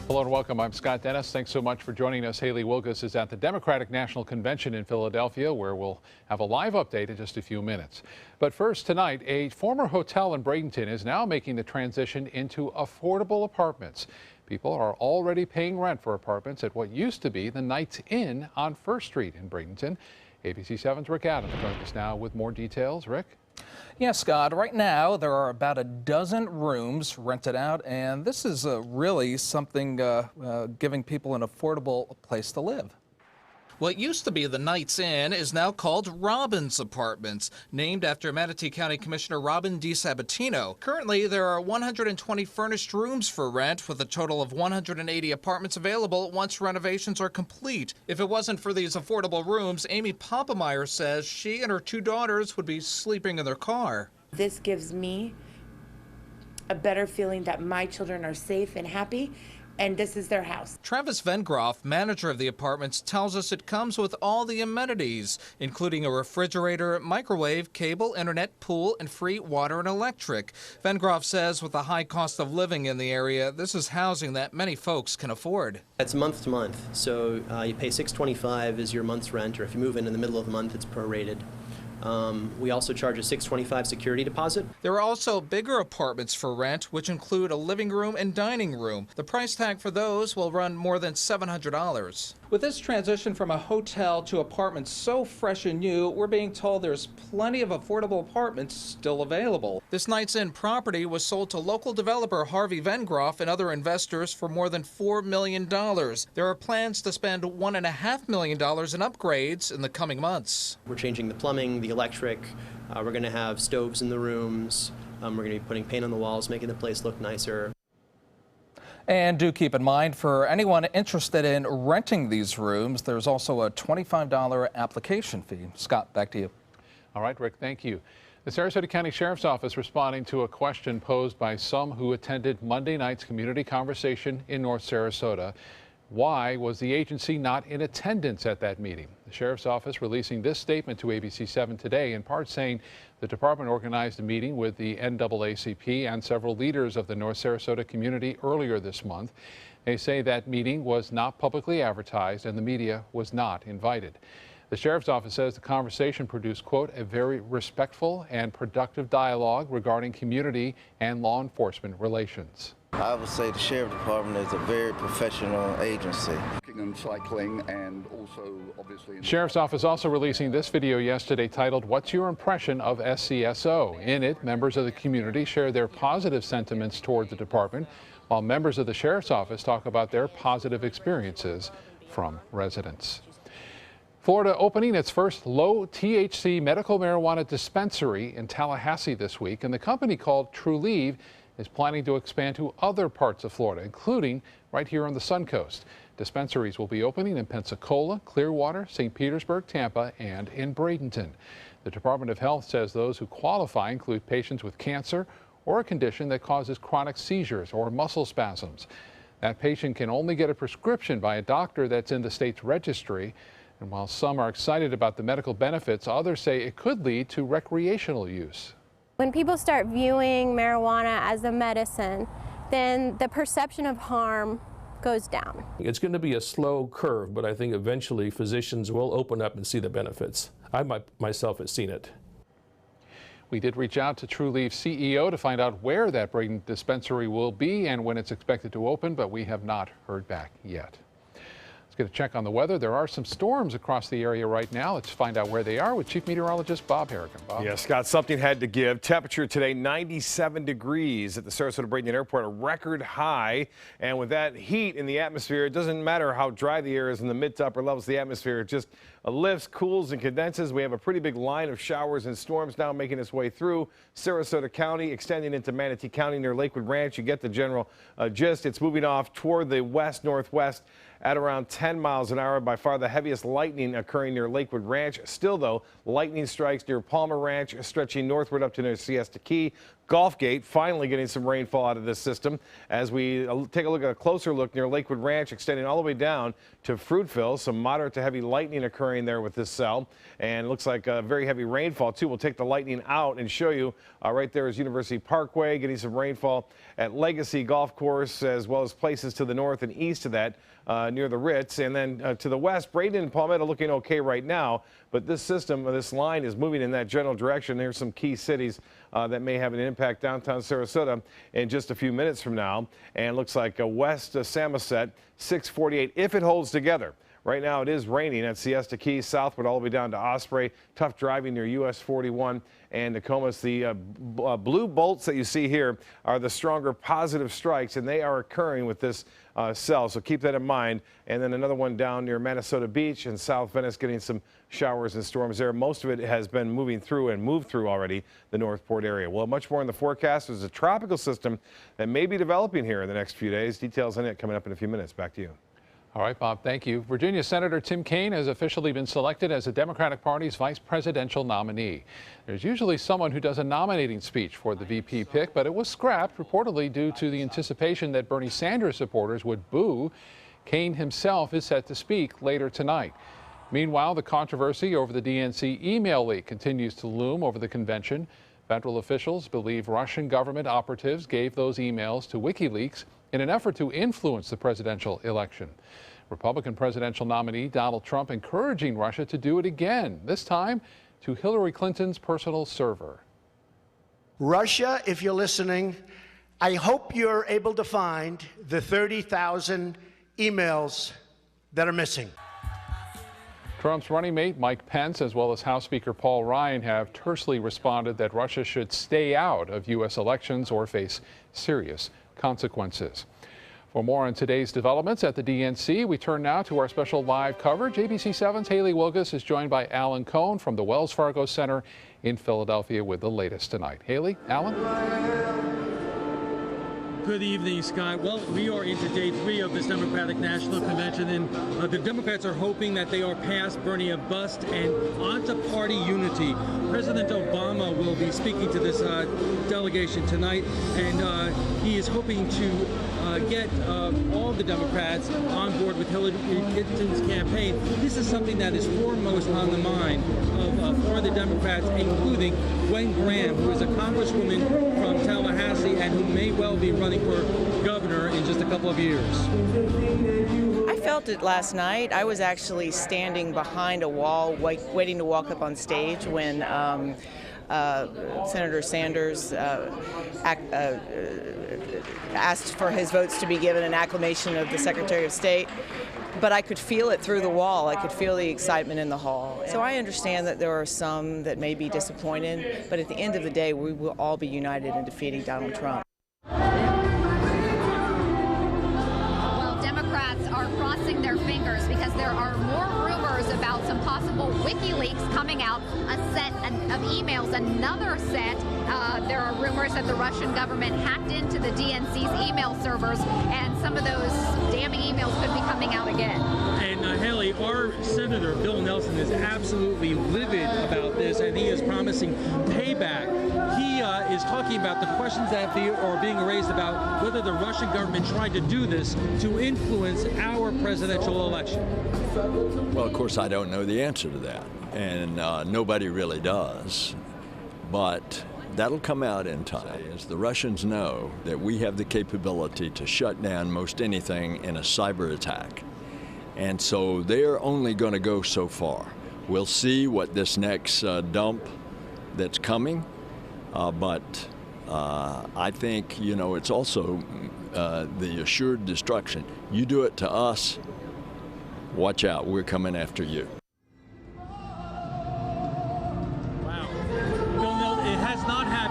Hello and welcome. I'm Scott Dennis. Thanks so much for joining us. Haley Wilgus is at the Democratic National Convention in Philadelphia, where we'll have a live update in just a few minutes. But first, tonight, a former hotel in Bradenton is now making the transition into affordable apartments. People are already paying rent for apartments at what used to be the Knights Inn on First Street in Bradenton. ABC 7's Rick Adams joins us now with more details. Rick? Yeah, Scott, right now there are about a dozen rooms rented out, and this is really something giving people an affordable place to live. What used to be the Knights Inn is now called Robbins Apartments, named after Manatee County Commissioner Robin DiSabatino. Currently, there are 120 furnished rooms for rent, with a total of 180 apartments available once renovations are complete. If it wasn't for these affordable rooms, Amy Poppmeyer says she and her two daughters would be sleeping in their car. This gives me a better feeling that my children are safe and happy, and this is their house. Travis Vengroff, manager of the apartments, tells us it comes with all the amenities, including a refrigerator, microwave, cable, internet, pool, and free water and electric. Vengroff says with the high cost of living in the area, this is housing that many folks can afford. It's month to month, so you pay $625 as your month's rent, or if you move in the middle of the month, it's prorated. We also charge a $625 security deposit. There are also bigger apartments for rent, which include a living room and dining room. The price tag for those will run more than $700. With this transition from a hotel to apartments so fresh and new, we're being told there's plenty of affordable apartments still available. This Knights Inn property was sold to local developer Harvey Vengroff and other investors for more than $4 million. There are plans to spend $1.5 million in upgrades in the coming months. We're changing the plumbing, the electric. We're going to have stoves in the rooms. We're going to be putting paint on the walls, making the place look nicer. And do keep in mind, for anyone interested in renting these rooms, there's also a $25 application fee. Scott, back to you. All right, Rick, thank you. The Sarasota County Sheriff's Office responding to a question posed by some who attended Monday night's community conversation in North Sarasota. Why was the agency not in attendance at that meeting? The Sheriff's Office releasing this statement to ABC 7 today, in part saying the department organized a meeting with the NAACP and several leaders of the North Sarasota community earlier this month. They say that meeting was not publicly advertised and the media was not invited. The Sheriff's Office says the conversation produced, quote, a very respectful and productive dialogue regarding community and law enforcement relations. I would say the Sheriff Department is a very professional agency. And cycling, and also obviously. Sheriff's Office also releasing this video yesterday titled, "What's Your Impression of SCSO?" In it, members of the community share their positive sentiments toward the department, while members of the Sheriff's Office talk about their positive experiences from residents. Florida opening its first low-THC medical marijuana dispensary in Tallahassee this week, and the company called Trulieve is planning to expand to other parts of Florida, including right here on the Suncoast. Dispensaries will be opening in Pensacola, Clearwater, St. Petersburg, Tampa, and in Bradenton. The Department of Health says those who qualify include patients with cancer or a condition that causes chronic seizures or muscle spasms. That patient can only get a prescription by a doctor that's in the state's registry. And while some are excited about the medical benefits, others say it could lead to recreational use. When people start viewing marijuana as a medicine, then the perception of harm goes down. It's going to be a slow curve, but I think eventually physicians will open up and see the benefits. I myself have seen it. We did reach out to Trulieve's CEO to find out where that Bradenton dispensary will be and when it's expected to open, but we have not heard back yet. Let's get a check on the weather. There are some storms across the area right now. Let's find out where they are with Chief Meteorologist Bob Harrigan. Bob. Yeah, Scott, something had to give. Temperature today, 97 degrees at the Sarasota-Bradenton Airport, a record high. And with that heat in the atmosphere, it doesn't matter how dry the air is in the mid to upper levels of the atmosphere. It just lifts, cools, and condenses. We have a pretty big line of showers and storms now making its way through Sarasota County, extending into Manatee County near Lakewood Ranch. You get the general gist. It's moving off toward the west-northwest at around 10 miles an hour. By far the heaviest lightning occurring near Lakewood Ranch. Still, though, lightning strikes near Palmer Ranch, stretching northward up to near Siesta Key. Gulfgate finally getting some rainfall out of this system as we take a look at a closer look near Lakewood Ranch, extending all the way down to Fruitville. Some moderate to heavy lightning occurring there with this cell, and it looks like very heavy rainfall too. We'll take the lightning out and show you right there is University Parkway, getting some rainfall at Legacy Golf Course, as well as places to the north and east of that near the Ritz. And then to the west, Braden and Palmetto looking okay right now, but this system, this line is moving in that general direction. There's some key cities that may have an impact downtown Sarasota in just a few minutes from now. And looks like west Samoset, 648, if it holds together. Right now it is raining at Siesta Key, southward all the way down to Osprey. Tough driving near US 41 and Nokomis. The blue bolts that you see here are the stronger positive strikes, and they are occurring with this cell, so keep that in mind. And then another one down near Minnesota Beach and South Venice, getting some showers and storms there. Most of it has been moving through and moved through already the Northport area. Well, much more in the forecast. There's a tropical system that may be developing here in the next few days. Details on it coming up in a few minutes. Back to you. All right, Bob, thank you. Virginia Senator Tim Kaine has officially been selected as the Democratic Party's vice presidential nominee. There's usually someone who does a nominating speech for the VP pick, but it was scrapped, reportedly due to the anticipation that Bernie Sanders supporters would boo. Kaine himself is set to speak later tonight. Meanwhile, the controversy over the DNC email leak continues to loom over the convention. Federal officials believe Russian government operatives gave those emails to WikiLeaks in an effort to influence the presidential election. Republican presidential nominee Donald Trump encouraging Russia to do it again, this time to Hillary Clinton's personal server. Russia, if you're listening, I hope you're able to find the 30,000 emails that are missing. Trump's running mate Mike Pence, as well as House Speaker Paul Ryan, have tersely responded that Russia should stay out of U.S. elections or face serious consequences. For more on today's developments at the DNC, we turn now to our special live coverage. ABC 7's Haley Wilgus is joined by Alan Cohn from the Wells Fargo Center in Philadelphia with the latest tonight. Haley, Alan? Good evening, Scott. Well, we are into day 3 of this Democratic National Convention, and the Democrats are hoping that they are past Bernie a bust and onto party unity. President Obama will be speaking to this delegation tonight, and he is hoping to get all the Democrats on board with Hillary Clinton's campaign. This is something that is foremost on the mind of for the Democrats, including Gwen Graham, who is a congresswoman from Tallahassee and who may well be running for governor in just a couple of years. I felt it last night. I was actually standing behind a wall waiting to walk up on stage when Senator Sanders asked for his votes to be given an acclamation of the Secretary of State. But I could feel it through the wall. I could feel the excitement in the hall. So I understand that there are some that may be disappointed, but at the end of the day, we will all be united in defeating Donald Trump. Well, Democrats are crossing their fingers because there are more rumors about some possible WikiLeaks coming out, a set of emails, another set. There are rumors that the Russian government hacked into the DNC's email servers, and some of those damning emails could be coming out again. And Haley, our Senator Bill Nelson is absolutely livid about this, and he is promising payback. He is talking about the questions that are being raised about whether the Russian government tried to do this to influence our presidential election. Well, of course, I don't know the answer to that, and nobody really does. But that'll come out in time. As the Russians know that we have the capability to shut down most anything in a cyber attack. And so they're only going to go so far. We'll see what this next dump that's coming. But I think, you know, it's also the assured destruction. You do it to us, watch out, we're coming after you.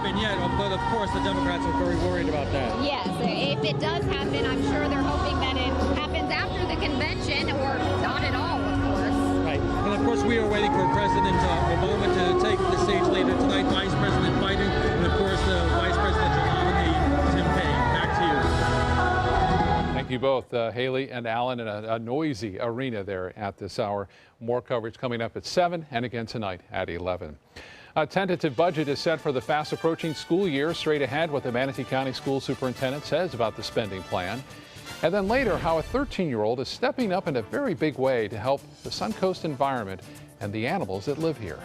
Yet, but of course the Democrats are very worried about that. Yes, if it does happen, I'm sure they're hoping that it happens after the convention or not at all, of course. Right, and of course we are waiting for President Obama to take the stage later tonight, Vice President Biden, and of course the Vice Presidential nominee, Tim Kaine. Back to you. Thank you both, Haley and Alan, in a noisy arena there at this hour. More coverage coming up at 7 and again tonight at 11. A tentative budget is set for the fast-approaching school year. Straight ahead, what the Manatee County School Superintendent says about the spending plan. And then later, how a 13-year-old is stepping up in a very big way to help the Suncoast environment and the animals that live here.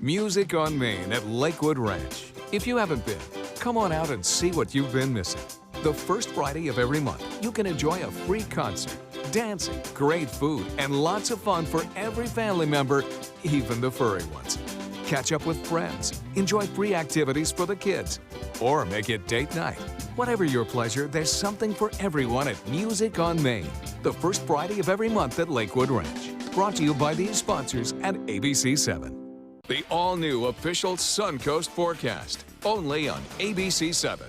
Music on Main at Lakewood Ranch. If you haven't been, come on out and see what you've been missing. The first Friday of every month, you can enjoy a free concert, dancing, great food, and lots of fun for every family member, even the furry ones. Catch up with friends, enjoy free activities for the kids, or make it date night. Whatever your pleasure, there's something for everyone at Music on Main, the first Friday of every month at Lakewood Ranch. Brought to you by these sponsors at ABC7. The all-new official Suncoast forecast, only on ABC7.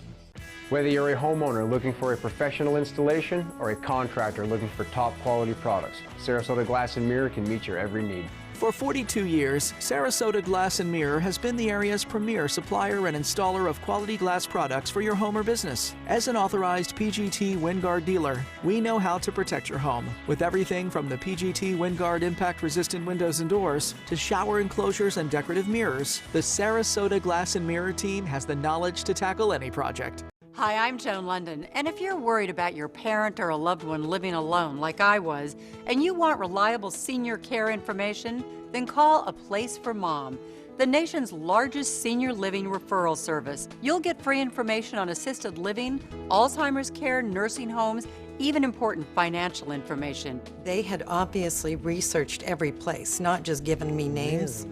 Whether you're a homeowner looking for a professional installation or a contractor looking for top quality products, Sarasota Glass and Mirror can meet your every need. For 42 years, Sarasota Glass and Mirror has been the area's premier supplier and installer of quality glass products for your home or business. As an authorized PGT WinGuard dealer, we know how to protect your home with everything from the PGT WinGuard impact-resistant windows and doors to shower enclosures and decorative mirrors. The Sarasota Glass and Mirror team has the knowledge to tackle any project. Hi, I'm Joan London, and if you're worried about your parent or a loved one living alone like I was, and you want reliable senior care information, then call A Place for Mom, the nation's largest senior living referral service. You'll get free information on assisted living, Alzheimer's care, nursing homes, even important financial information. They had obviously researched every place, not just given me names.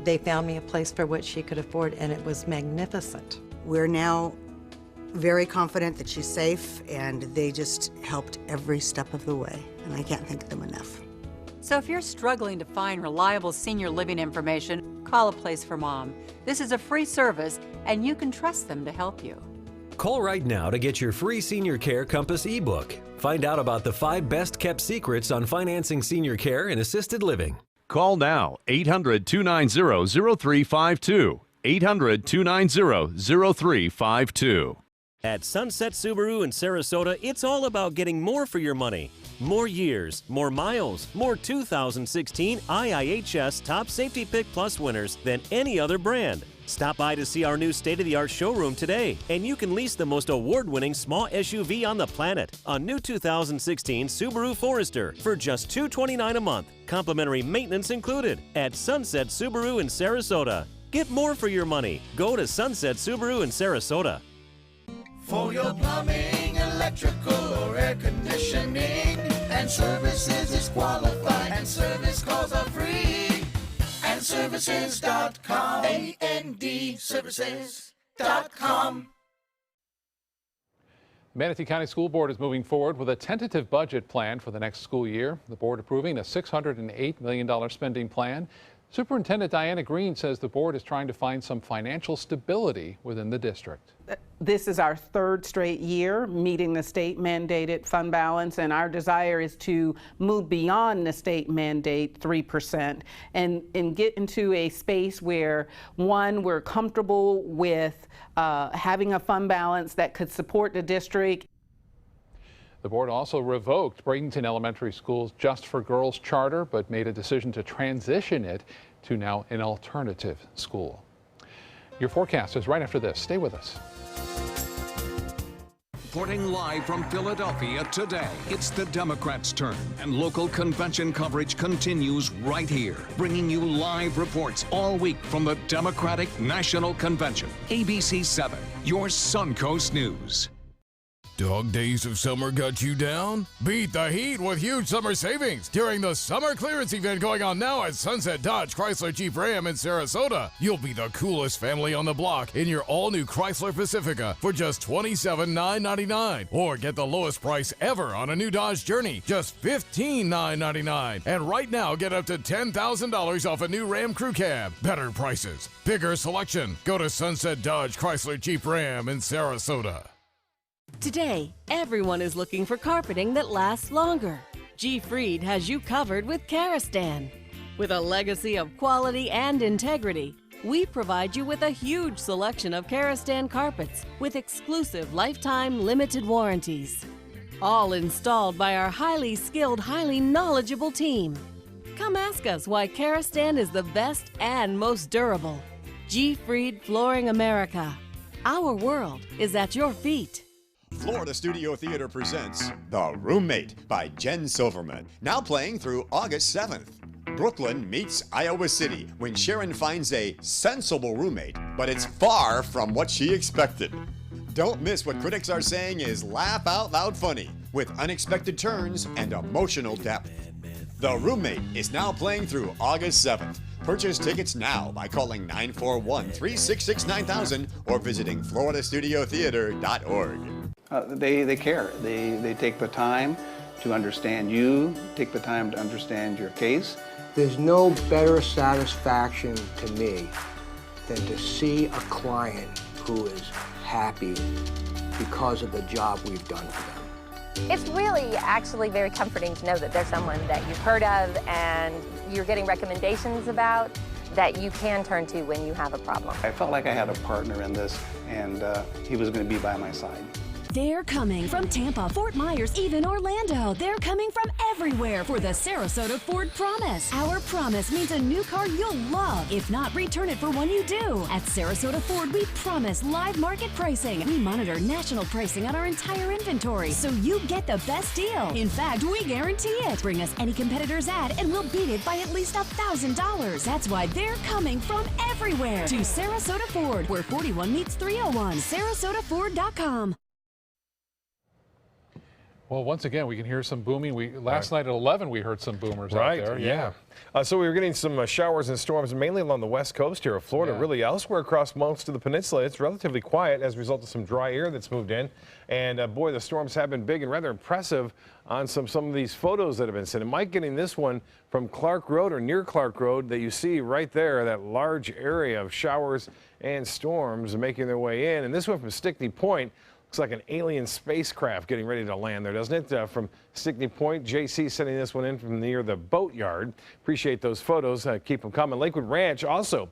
They found me a place for what she could afford, and it was magnificent. We're now very confident that she's safe, and they just helped every step of the way, and I can't thank them enough. So if you're struggling to find reliable senior living information, call A Place for Mom. This is a free service, and you can trust them to help you. Call right now to get your free Senior Care Compass ebook. Find out about the 5 best-kept secrets on financing senior care and assisted living. Call now, 800-290-0352. 800-290-0352. At Sunset Subaru in Sarasota, it's all about getting more for your money. More years, more miles, more 2016 IIHS Top Safety Pick Plus winners than any other brand. Stop by to see our new state-of-the-art showroom today, and you can lease the most award-winning small SUV on the planet, a new 2016 Subaru Forester, for just $229 a month, complimentary maintenance included, at Sunset Subaru in Sarasota. Get more for your money. Go to Sunset Subaru in Sarasota. For your plumbing, electrical, or air conditioning, and services is qualified, and service calls are free. And services.com, A-N-D, services.com. Manatee County School Board is moving forward with a tentative budget plan for the next school year. The board approving a $608 million spending plan. Superintendent Diana Green says the board is trying to find some financial stability within the district. This is our 3rd straight year meeting the state mandated fund balance, and our desire is to move beyond the state mandate 3% and get into a space where, one, we're comfortable with having a fund balance that could support the district. The board also revoked Bradenton Elementary School's Just for Girls charter, but made a decision to transition it to now an alternative school. Your forecast is right after this. Stay with us. Reporting live from Philadelphia today, it's the Democrats' turn, and local convention coverage continues right here, bringing you live reports all week from the Democratic National Convention. ABC 7, your Suncoast News. Dog days of summer got you down? Beat the heat with huge summer savings during the summer clearance event going on now at Sunset Dodge Chrysler Jeep Ram in Sarasota. You'll be the coolest family on the block in your all-new Chrysler Pacifica for just $27,999. Or get the lowest price ever on a new Dodge Journey, just $15,999. And right now, get up to $10,000 off a new Ram Crew Cab. Better prices, bigger selection. Go to Sunset Dodge Chrysler Jeep Ram in Sarasota. Today, everyone is looking for carpeting that lasts longer. G. Fried has you covered with Karastan. With a legacy of quality and integrity, we provide you with a huge selection of Karastan carpets with exclusive lifetime limited warranties. All installed by our highly skilled, highly knowledgeable team. Come ask us why Karastan is the best and most durable. G-Fried Flooring America. Our world is at your feet. Florida Studio Theater presents The Roommate by Jen Silverman, now playing through August 7th. Brooklyn meets Iowa City when Sharon finds a sensible roommate, but it's far from what she expected. Don't miss what critics are saying is laugh out loud funny with unexpected turns and emotional depth. The Roommate is now playing through August 7th. Purchase tickets now by calling 941-366-9000 or visiting floridastudiotheater.org. They care. They take the time to understand you, take the time to understand your case. There's no better satisfaction to me than to see a client who is happy because of the job we've done for them. It's really actually very comforting to know that there's someone that you've heard of and you're getting recommendations about that you can turn to when you have a problem. I felt like I had a partner in this, and he was going to be by my side. They're coming from Tampa, Fort Myers, even Orlando. They're coming from everywhere for the Sarasota Ford Promise. Our promise means a new car you'll love. If not, return it for one you do. At Sarasota Ford, we promise live market pricing. We monitor national pricing on our entire inventory, so you get the best deal. In fact, we guarantee it. Bring us any competitor's ad, and we'll beat it by at least $1,000. That's why they're coming from everywhere to Sarasota Ford, where 41 meets 301. SarasotaFord.com. Well, once again, we can hear some booming. Last night at 11, we heard some boomers out there. Yeah. So we were getting some showers and storms mainly along the west coast here of Florida. Really elsewhere across most of the peninsula, it's relatively quiet as a result of some dry air that's moved in. And boy, the storms have been big and rather impressive on some of these photos that have been sent. And Mike getting this one from Clark Road or near Clark Road that you see right there, that large area of showers and storms making their way in. And this one from Stickney Point. Looks like an alien spacecraft getting ready to land there, doesn't it? From Stickney Point, JC sending this one in from near the boatyard. Appreciate those photos. Keep them coming. Lakewood Ranch also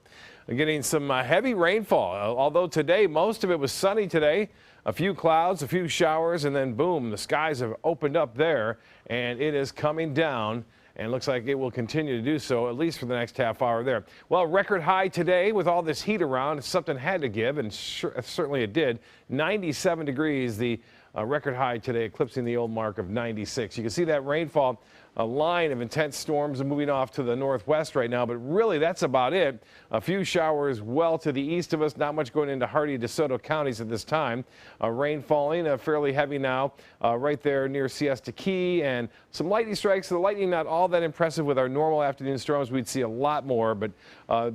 getting some heavy rainfall. Although today, most of it was sunny today. A few clouds, a few showers, and then boom, the skies have opened up there, and it is coming down. And looks like it will continue to do so, at least for the next half hour there. Well, record high today with all this heat around. Something had to give, and certainly it did. 97 degrees, the record high today, eclipsing the old mark of 96. You can see that rainfall, a line of intense storms moving off to the northwest right now, but really that's about it. A few showers well to the east of us, not much going into Hardee, DeSoto counties at this time. Rain falling fairly heavy now right there near Siesta Key, and some lightning strikes. The lightning not all that impressive with our normal afternoon storms. We'd see a lot more, but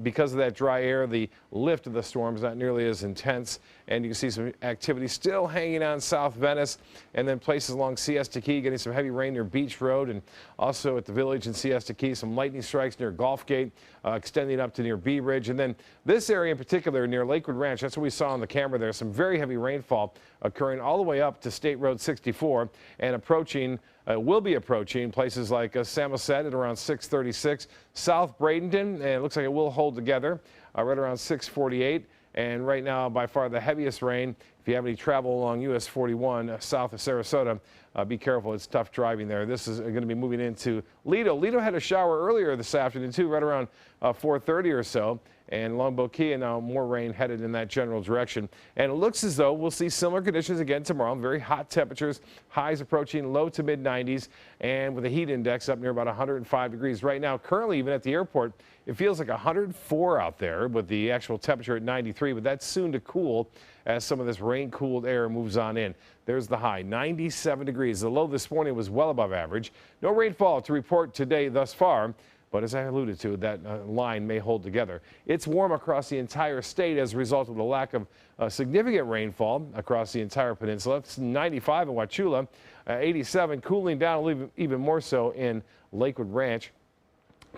because of that dry air, the lift of the storms not nearly as intense. And you can see some activity still hanging on South Venice, and then places along Siesta Key getting some heavy rain near Beach Road, and also at the Village in Siesta Key, some lightning strikes near Gulfgate, extending up to near Bee Ridge. And then this area in particular near Lakewood Ranch, that's what we saw on the camera there, some very heavy rainfall occurring all the way up to State Road 64 and approaching, will be approaching places like Samoset at around 636, South Bradenton, and it looks like it will hold together right around 648. And right now, by far the heaviest rain. If you have any travel along US 41 south of Sarasota, be careful. It's tough driving there. This is going to be moving into Lido. Lido had a shower earlier this afternoon, too, right around 4:30 or so. And Longboat Key, and now more rain headed in that general direction. And it looks as though we'll see similar conditions again tomorrow. Very hot temperatures, highs approaching low to mid 90s, and with a heat index up near about 105 degrees. Right now, currently, even at the airport, it feels like 104 out there with the actual temperature at 93, but that's soon to cool as some of this rain-cooled air moves on in. There's the high, 97 degrees. The low this morning was well above average. No rainfall to report today thus far. But as I alluded to, that line may hold together. It's warm across the entire state as a result of the lack of significant rainfall across the entire peninsula. It's 95 in Wauchula, 87, cooling down even more so in Lakewood Ranch.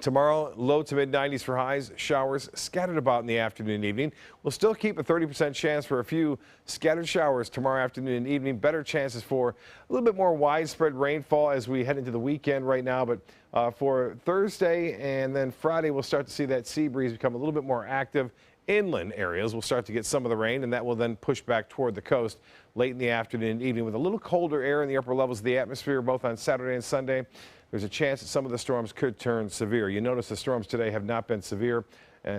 Tomorrow, low to mid-90s for highs, showers scattered about in the afternoon and evening. We'll still keep a 30% chance for a few scattered showers tomorrow afternoon and evening. Better chances for a little bit more widespread rainfall as we head into the weekend right now. But for Thursday and then Friday, we'll start to see that sea breeze become a little bit more active inland areas will start to get some of the rain, and that will then push back toward the coast late in the afternoon and evening with a little colder air in the upper levels of the atmosphere both on Saturday and Sunday. There's a chance that some of the storms could turn severe. You notice the storms today have not been severe.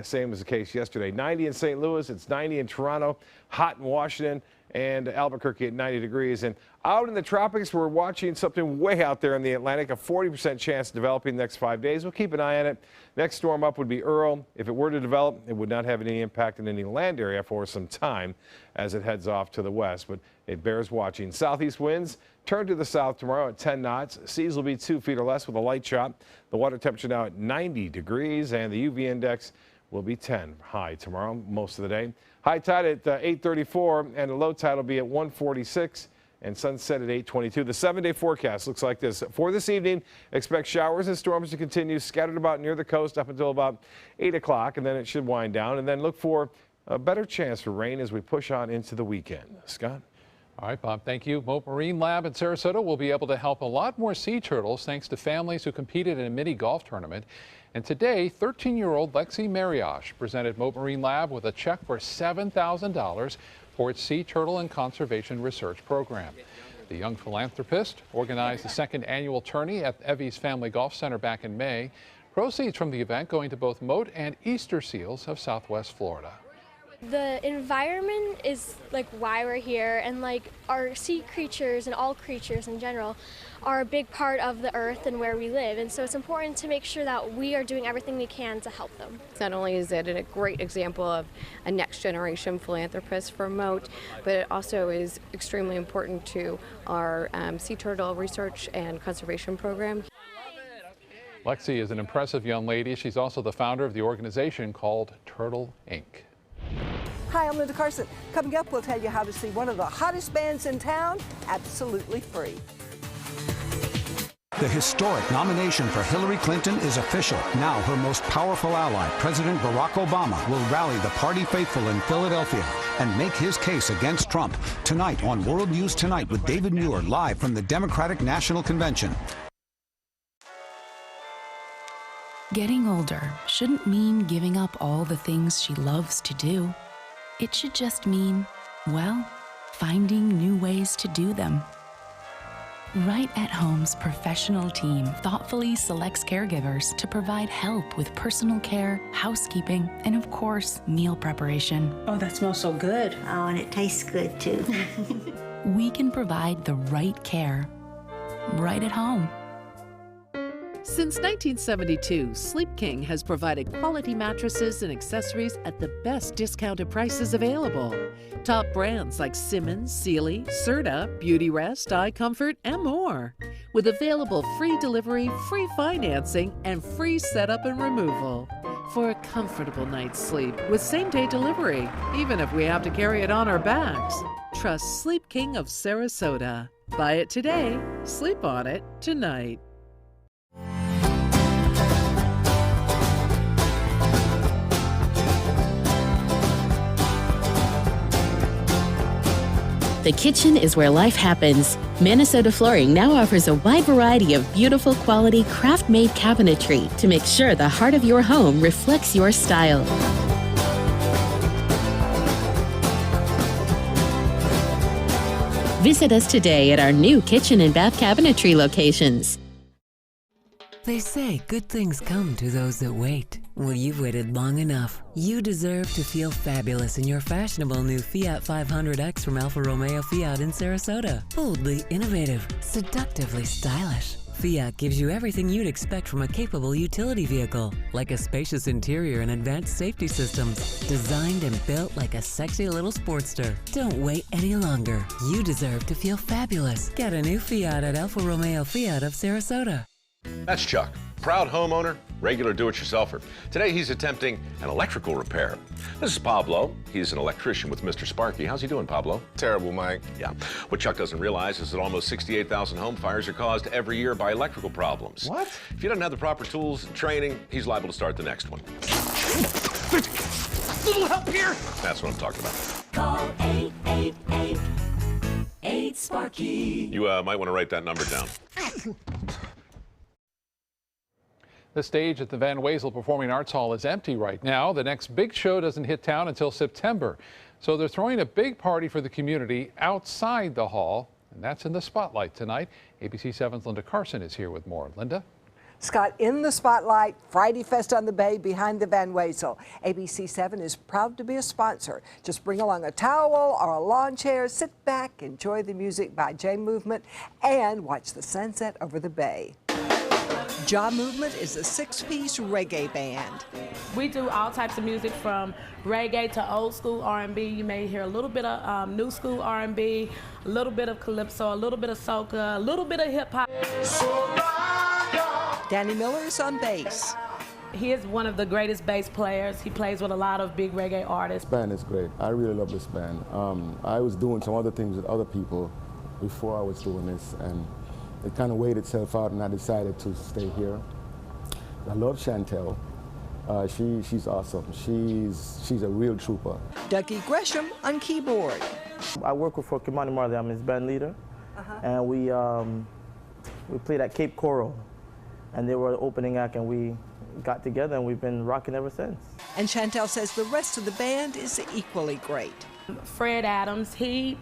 Same as the case yesterday. 90 in St. Louis, it's 90 in Toronto, hot in Washington, and Albuquerque at 90 degrees. And out in the tropics, we're watching something way out there in the Atlantic, a 40% chance of developing the next 5 days. We'll keep an eye on it. Next storm up would be Earl. If it were to develop, it would not have any impact in any land area for some time as it heads off to the west, but it bears watching. Southeast winds turn to the south tomorrow at 10 knots. Seas will be 2 feet or less with a light chop. The water temperature now at 90 degrees, and the UV index will be 10 high tomorrow most of the day. High tide at 8:34 and the low tide will be at 1:46 and sunset at 8:22. The 7-day forecast looks like this. For this evening, expect showers and storms to continue scattered about near the coast up until about 8 o'clock, and then it should wind down. And then look for a better chance for rain as we push on into the weekend. Scott? All right, Bob, thank you. Mote Marine Lab in Sarasota will be able to help a lot more sea turtles thanks to families who competed in a mini golf tournament. And today, 13-year-old Lexi Mariosh presented Mote Marine Lab with a check for $7,000 for its Sea Turtle and Conservation Research Program. The young philanthropist organized the second annual tourney at Evie's Family Golf Center back in May. Proceeds from the event going to both Mote and Easter Seals of Southwest Florida. The environment is like why we're here, and like our sea creatures and all creatures in general are a big part of the earth and where we live, and so it's important to make sure that we are doing everything we can to help them. Not only is it a great example of a next generation philanthropist for Mote, but it also is extremely important to our sea turtle research and conservation program. Lexi is an impressive young lady. She's also the founder of the organization called Turtle Inc. Hi, I'm Linda Carson. Coming up, we'll tell you how to see one of the hottest bands in town absolutely free. The historic nomination for Hillary Clinton is official. Now her most powerful ally, President Barack Obama, will rally the party faithful in Philadelphia and make his case against Trump. Tonight on World News Tonight with David Muir, live from the Democratic National Convention. Getting older shouldn't mean giving up all the things she loves to do. It should just mean, well, finding new ways to do them. Right at Home's professional team thoughtfully selects caregivers to provide help with personal care, housekeeping, and of course, meal preparation. Oh, that smells so good. Oh, and it tastes good too. We can provide the right care right at home. Since 1972, Sleep King has provided quality mattresses and accessories at the best discounted prices available. Top brands like Simmons, Sealy, Serta, Beautyrest, iComfort, and more. With available free delivery, free financing, and free setup and removal. For a comfortable night's sleep with same-day delivery, even if we have to carry it on our backs. Trust Sleep King of Sarasota. Buy it today, sleep on it tonight. The kitchen is where life happens. Minnesota Flooring now offers a wide variety of beautiful quality craft-made cabinetry to make sure the heart of your home reflects your style. Visit us today at our new kitchen and bath cabinetry locations. They say good things come to those that wait. Well, you've waited long enough. You deserve to feel fabulous in your fashionable new Fiat 500X from Alfa Romeo Fiat in Sarasota. Boldly innovative, seductively stylish. Fiat gives you everything you'd expect from a capable utility vehicle, like a spacious interior and advanced safety systems, designed and built like a sexy little Sportster. Don't wait any longer. You deserve to feel fabulous. Get a new Fiat at Alfa Romeo Fiat of Sarasota. That's Chuck, proud homeowner, regular do-it-yourselfer. Today he's attempting an electrical repair. This is Pablo. He's an electrician with Mr. Sparky. How's he doing, Pablo? Terrible, Mike. Yeah. What Chuck doesn't realize is that almost 68,000 home fires are caused every year by electrical problems. What? If he doesn't have the proper tools and training, he's liable to start the next one. Little help here. That's what I'm talking about. Call 888-8-SPARKY. You might want to write that number down. The stage at the Van Wezel Performing Arts Hall is empty right now. The next big show doesn't hit town until September. So they're throwing a big party for the community outside the hall, and that's in the spotlight tonight. ABC 7's Linda Carson is here with more. Linda? Scott, in the spotlight, Friday Fest on the Bay behind the Van Wezel. ABC 7 is proud to be a sponsor. Just bring along a towel or a lawn chair, sit back, enjoy the music by J Movement, and watch the sunset over the bay. Jaw Movement is a 6-piece reggae band. We do all types of music from reggae to old school R&B. You may hear a little bit of new school R&B, a little bit of calypso, a little bit of soca, a little bit of hip hop. Danny Miller is on bass. He is one of the greatest bass players. He plays with a lot of big reggae artists. This band is great. I really love this band. I was doing some other things with other people before I was doing this, and it kind of weighed itself out, and I decided to stay here. I love Chantel. She's awesome. She's a real trooper. Dougie Gresham on keyboard. I work for Kimani Marley. I'm his band leader, and we played at Cape Coral, and they were the opening act, and we got together, and we've been rocking ever since. And Chantel says the rest of the band is equally great. Fred Adams, he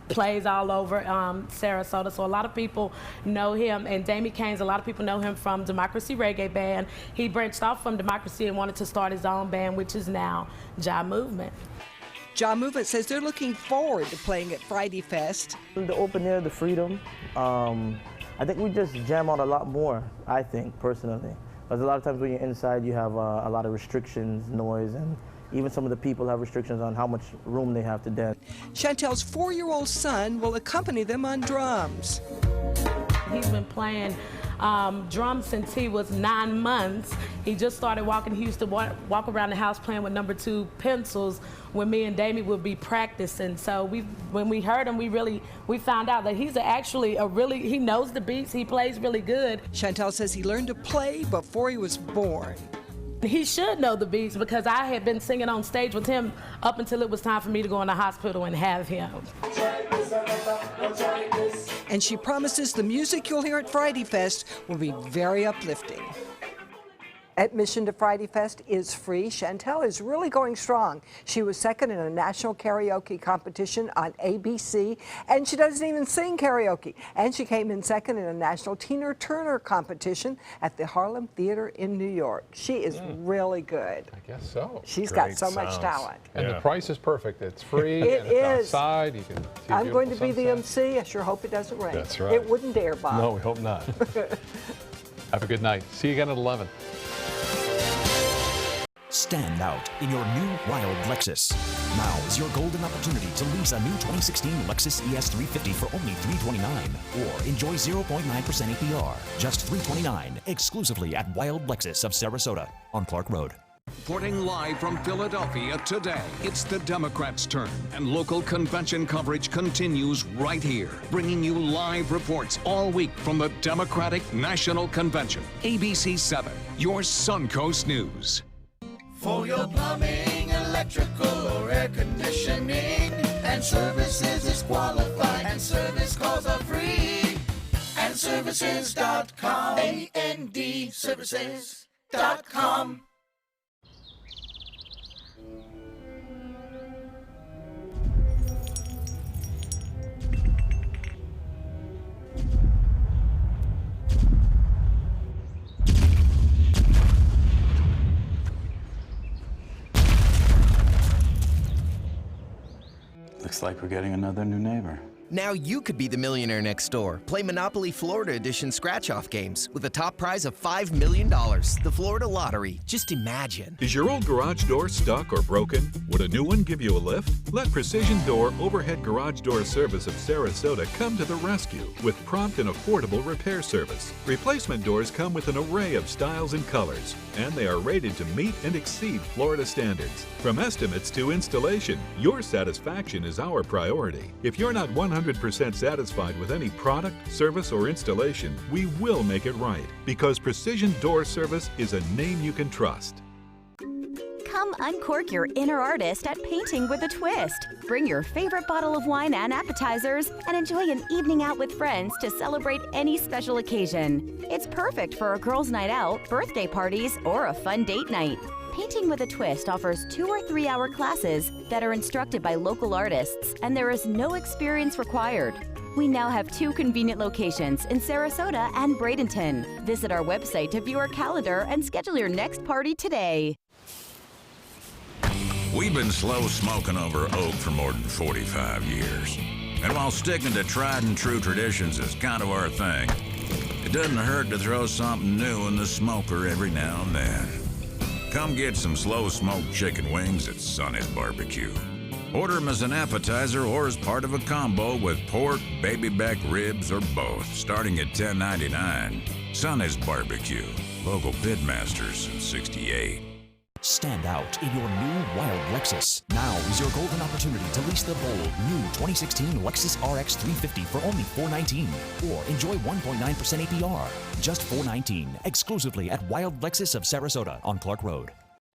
plays all over Sarasota, so a lot of people know him. And Damie Keynes, a lot of people know him from Democracy Reggae Band. He branched off from Democracy and wanted to start his own band, which is now Jaw Movement. Jaw Movement says they're looking forward to playing at Friday Fest. The open air, the freedom, I think we just jam out a lot more, I think, personally. Because a lot of times when you're inside, you have a lot of restrictions, noise, and even some of the people have restrictions on how much room they have to dance. Chantel's 4-year-old son will accompany them on drums. He's been playing drums since he was 9 months. He just started walking. He used to walk around the house playing with number 2 pencils when me and Damie would be practicing. So when we heard him, we found out that he's actually he knows the beats. He plays really good. Chantel says he learned to play before he was born. He should know the beats because I had been singing on stage with him up until it was time for me to go in the hospital and have him. And she promises the music you'll hear at Friday Fest will be very uplifting. Admission to Friday Fest is free. Chantel is really going strong. She was second in a national karaoke competition on ABC, and she doesn't even sing karaoke. And she came in second in a national Tina Turner competition at the Harlem Theater in New York. She is really good. I guess so. She's got so much talent. And the price is perfect. It's free. It and it's is. outside. You can see I'm going to be sunset. the MC. I sure hope it doesn't rain. That's right. It wouldn't dare, Bob. No, we hope not. Have a good night. See you again at 11. Stand out in your new wild Lexus. Now is your golden opportunity to lease a new 2016 Lexus ES350 for only $329, or enjoy 0.9% APR, just $329, exclusively at Wild Lexus of Sarasota on Clark Road. Reporting live from Philadelphia today, it's the Democrats' turn, and local convention coverage continues right here, bringing you live reports all week from the Democratic National Convention. ABC 7, your Suncoast News. For your plumbing, electrical, or air conditioning, and services is qualified, and service calls are free. And services.com, A-N-D, services.com. Looks like we're getting another new neighbor. Now you could be the millionaire next door. Play Monopoly Florida Edition scratch-off games with a top prize of $5 million. The Florida Lottery. Just imagine. Is your old garage door stuck or broken? Would a new one give you a lift? Let Precision Door Overhead Garage Door Service of Sarasota come to the rescue with prompt and affordable repair service. Replacement doors come with an array of styles and colors, and they are rated to meet and exceed Florida standards. From estimates to installation, your satisfaction is our priority. If you're not 100% satisfied with any product, service, or installation, we will make it right, because Precision Door Service is a name you can trust. Come Come uncork your inner artist at Painting with a Twist. Bring your favorite bottle of wine and appetizers and enjoy an evening out with friends to celebrate any special occasion. It's perfect for a girls' night out, birthday parties, or a fun date night. Painting with a Twist offers 2 or 3 hour classes that are instructed by local artists, and there is no experience required. We now have 2 convenient locations in Sarasota and Bradenton. Visit our website to view our calendar and schedule your next party today. We've been slow smoking over oak for more than 45 years. And while sticking to tried and true traditions is kind of our thing, it doesn't hurt to throw something new in the smoker every now and then. Come get some slow smoked chicken wings at Sonny's Barbecue. Order them as an appetizer or as part of a combo with pork, baby back ribs, or both, starting at $10.99. Sonny's Barbecue, local pitmasters since '68. Stand out in your new Wild Lexus. Now is your golden opportunity to lease the bold new 2016 Lexus RX 350 for only $419, or enjoy 1.9% APR, just $419, exclusively at Wild Lexus of Sarasota on Clark Road.